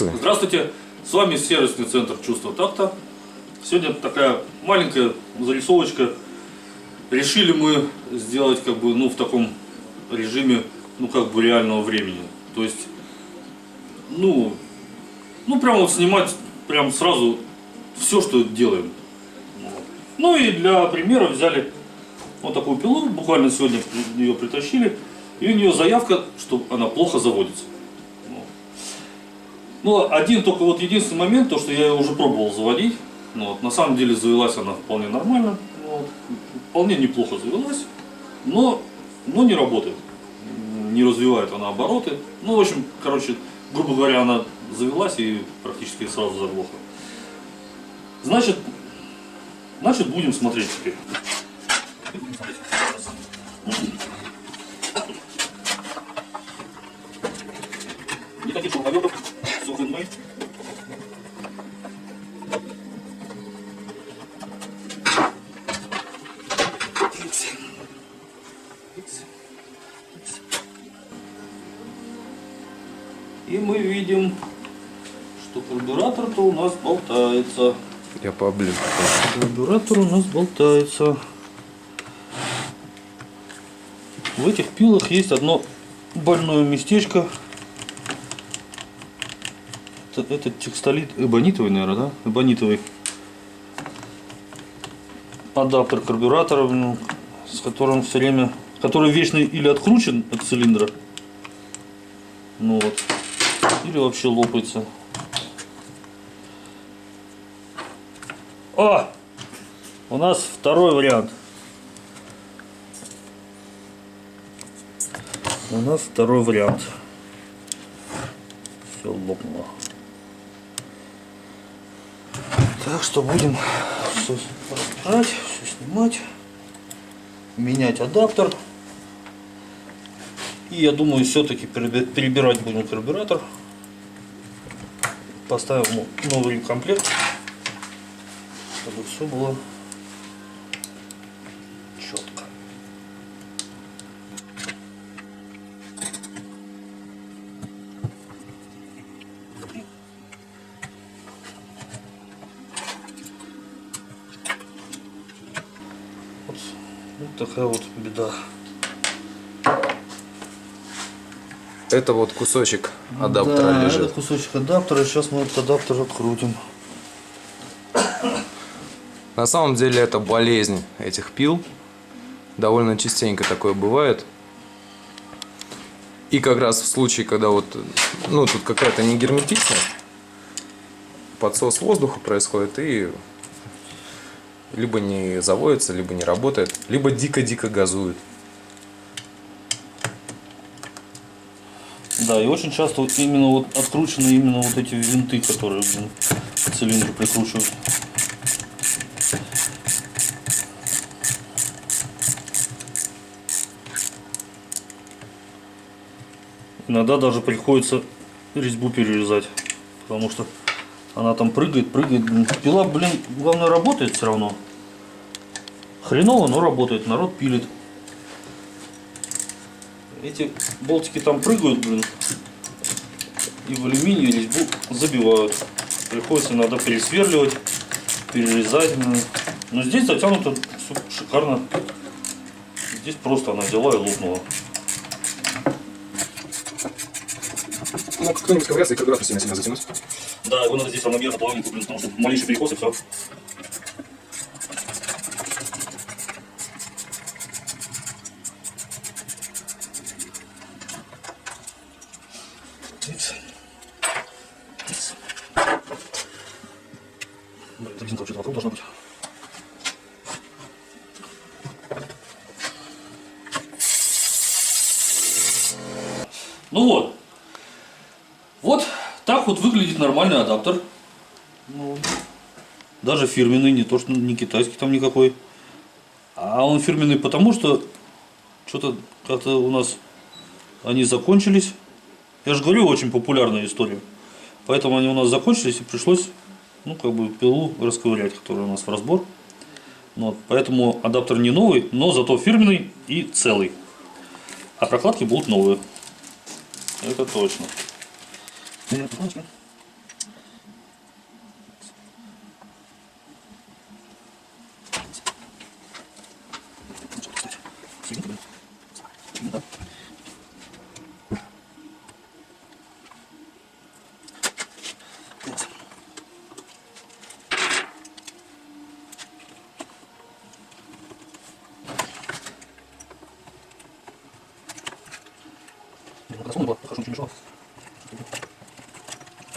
Здравствуйте, с вами сервисный центр «Чувство такта». Сегодня такая маленькая зарисовочка. Решили мы сделать в таком режиме реального времени. То есть, прямо снимать прям сразу все, что делаем. Ну и для примера взяли вот такую пилу, буквально сегодня ее притащили, и у нее заявка, что она плохо заводится. Единственный момент, то что я ее уже пробовал заводить. На самом деле завелась она вполне нормально, вполне неплохо завелась, но не работает, не развивает она обороты. Грубо говоря, она завелась и практически сразу заглохла. Значит, будем смотреть теперь. Никаких шуруповертов, все мы. И мы видим, что карбюратор-то у нас болтается. Я поближе. Карбюратор у нас болтается. В этих пилах есть одно больное местечко. Это текстолит эбонитовый, наверное, да? Эбонитовый адаптер карбюратора, с которым все время, который вечно или откручен от цилиндра, или вообще лопается. У нас второй вариант. Все лопнуло. Так что будем все разбирать, все снимать, менять адаптер. И я думаю, все-таки перебирать будем карбюратор. Поставим ему новый комплект, чтобы все было четко. Вот такая вот беда. Это вот кусочек адаптера лежит. Это кусочек адаптера. Сейчас мы этот адаптер открутим. На самом деле это болезнь этих пил. Довольно частенько такое бывает. И как раз в случае, когда тут какая-то негерметичность, подсос воздуха происходит, и либо не заводится, либо не работает, либо дико-дико газует. Да, и очень часто откручены именно эти винты, которые к цилиндру прикручивают. Иногда даже приходится резьбу перерезать, потому что она там прыгает. Пила, главное, работает все равно. Хреново, но работает, народ пилит. Эти болтики там прыгают, и в алюминий резьбу забивают. Приходится иногда пересверливать, перерезать. Но здесь затянуто все шикарно. Здесь просто она взяла и лопнула. Кто-нибудь ковыряться и карбюратор сильно затянуть. Да, его надо здесь равномерно, плавненько, потому что малейший перекос и все. Эта резинка вообще вокруг должна быть. Вот так вот выглядит нормальный адаптер. Даже фирменный, не то что не китайский там никакой. А он фирменный потому, что что-то как-то у нас они закончились. Я же говорю, очень популярная история. Поэтому они у нас закончились и пришлось пилу расковырять, которая у нас в разбор. Поэтому адаптер не новый, но зато фирменный и целый. А прокладки будут новые. Это точно.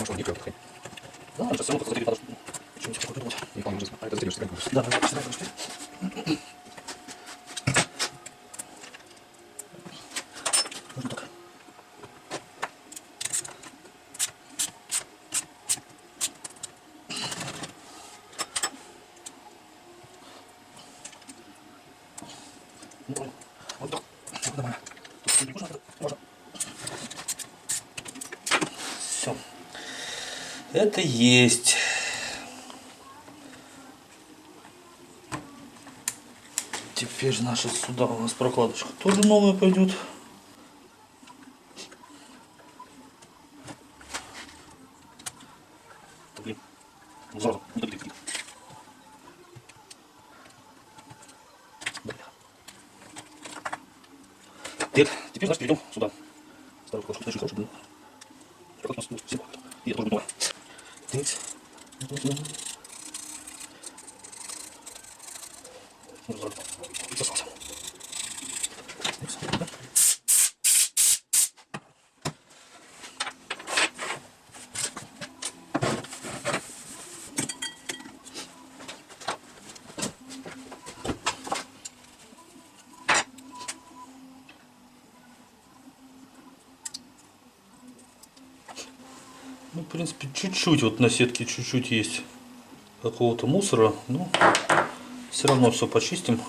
Ну что, гибкая ткань. Да, сейчас все равно как-то надо что-нибудь такое придумать. Не вполне жизнь. А это сделаешь ткань. Да, да, всегда так. Можно так. Ну, вот так. Нормально. Тут не можно, можно. Все. Это есть. Теперь наша сюда у нас прокладочка тоже новая пойдет. Блин, сразу не так летит. Так, теперь значит перейдем сюда. Старую кошку, очень хороший был. Как у нас все. И это тоже будет новое. Так. Засался. Ну, в принципе, чуть-чуть вот на сетке чуть-чуть есть какого-то мусора, но все равно все почистим.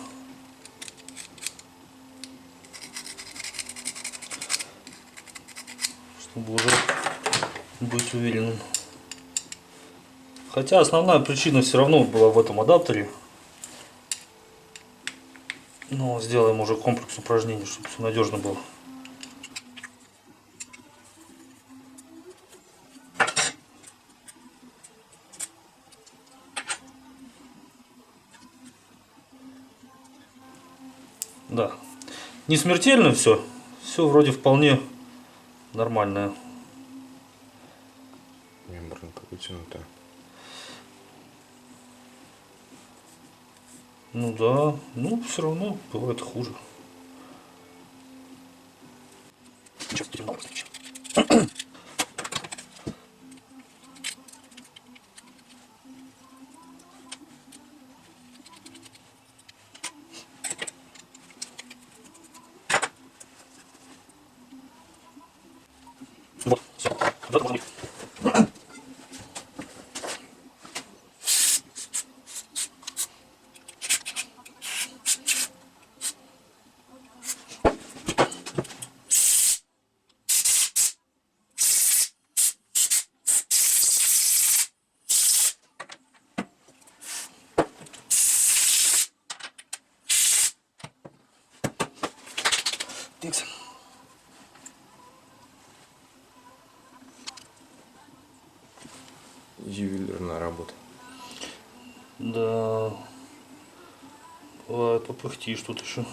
Чтобы уже быть уверенным. Хотя основная причина все равно была в этом адаптере. Но сделаем уже комплекс упражнений, чтобы все надежно было. Да. Не смертельно все. Все вроде вполне нормальное. Мембранка вытянутая. Ну да, ну все равно бывает хуже. Сейчас будем новый встреча. Вот, все. Вот это можно быть. Тикс. Ювелирная работа. Да. Бывает, попыхтишь тут еще.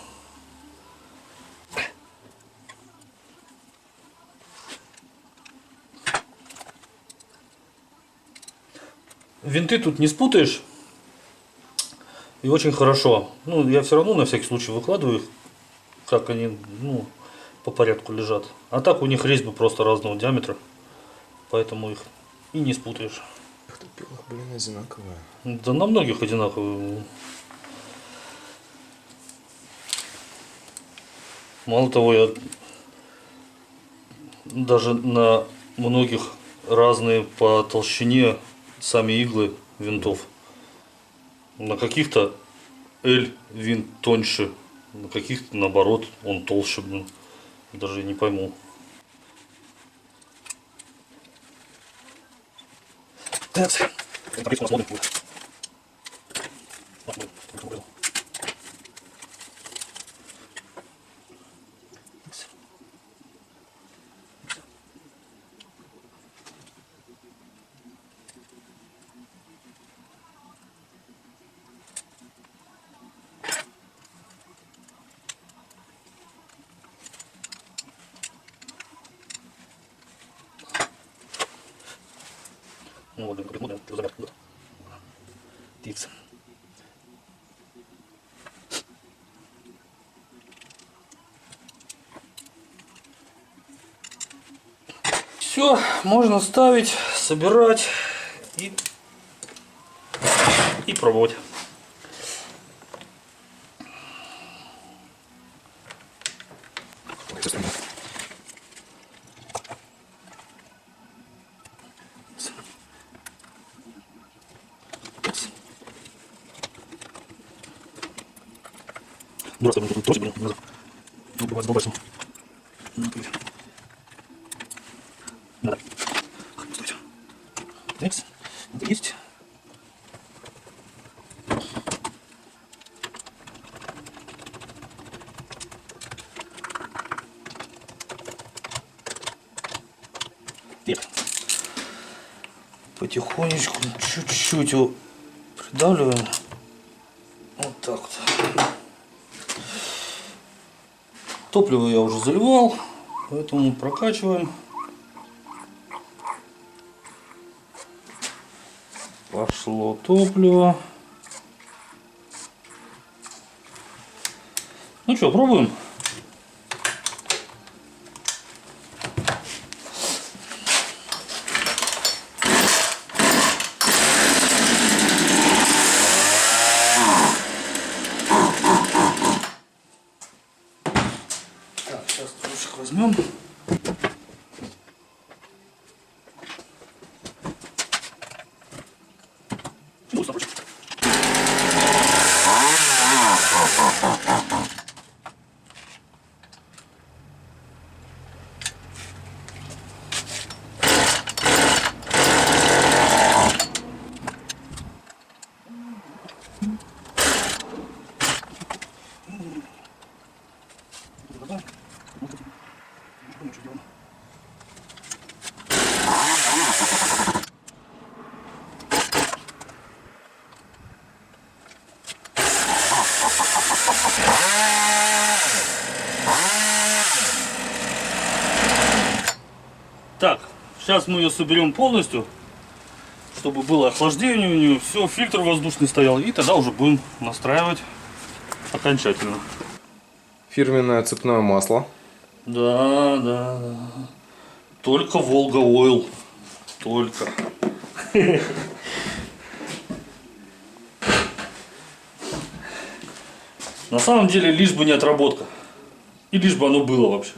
Винты тут не спутаешь. И очень хорошо. Ну, я все равно на всякий случай выкладываю их, как они, ну, по порядку лежат. А так у них резьбы просто разного диаметра. Поэтому их и не спутаешь. Ах ты, пила, блин, одинаковая. Да на многих одинаковые. Мало того, я даже на многих разные по толщине сами иглы винтов. На каких-то L винт тоньше, на каких-то наоборот он толще, блин. Даже не пойму. Так, смотри, у нас модный будет. Ну, вот, модный, замерз. Тикс. Все. все, можно ставить, собирать и пробовать. Здравствуй, тросик, блин, назад. Ну, бывает, заболбайся. Да. Стойте. Текс. Это есть. Так. Потихонечку, чуть-чуть его придавливаем. Вот так вот. Топливо я уже заливал, поэтому прокачиваем. Пошло топливо. Ну что, пробуем? Так, сейчас трусик возьмем. Так, сейчас мы ее соберем полностью, чтобы было охлаждение у нее, все, фильтр воздушный стоял, и тогда уже будем настраивать окончательно. Фирменное цепное масло. Да. Только Волга Ойл. Только. На самом деле, лишь бы не отработка. И лишь бы оно было вообще.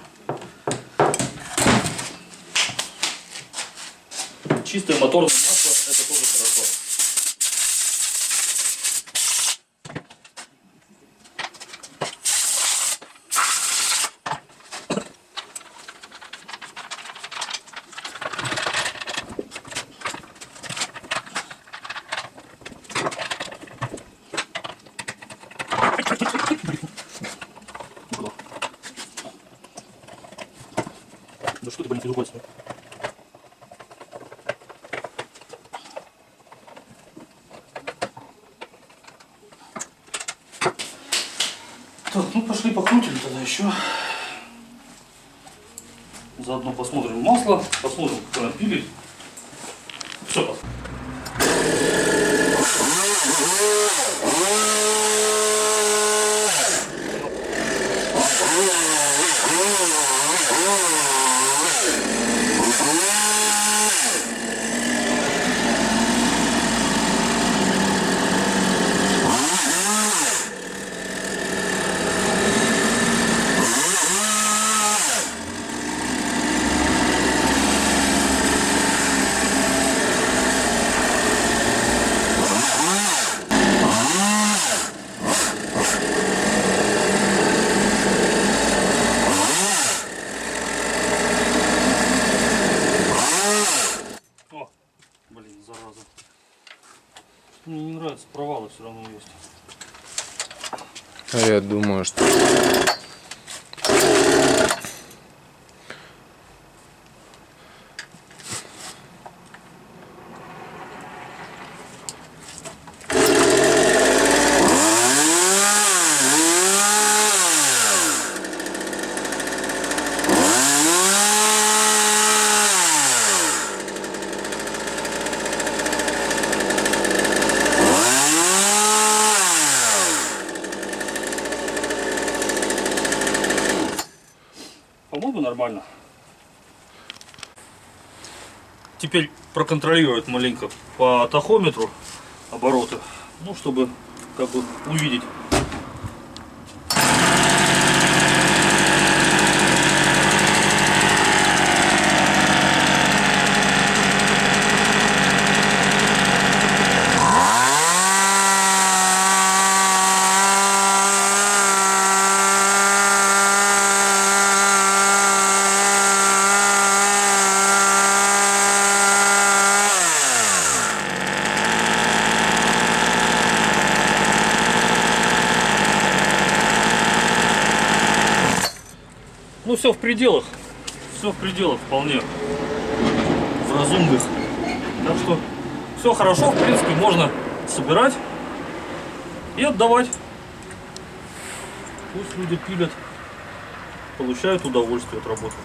Чистое моторное масло — это тоже хорошо. Да что ты, блин, физукольство? Так, ну пошли покрутим тогда еще. Заодно посмотрим масло, посмотрим, как оно пилит. Все. О, блин, зараза. Мне не нравится, провалы все равно есть. А я думаю, что... По-моему, нормально. теперь проконтролировать маленько по тахометру обороты, ну, чтобы как бы увидеть. Ну, все в пределах вполне в разумных. Так что все хорошо, в принципе, можно собирать и отдавать. Пусть люди пилят, получают удовольствие от работы.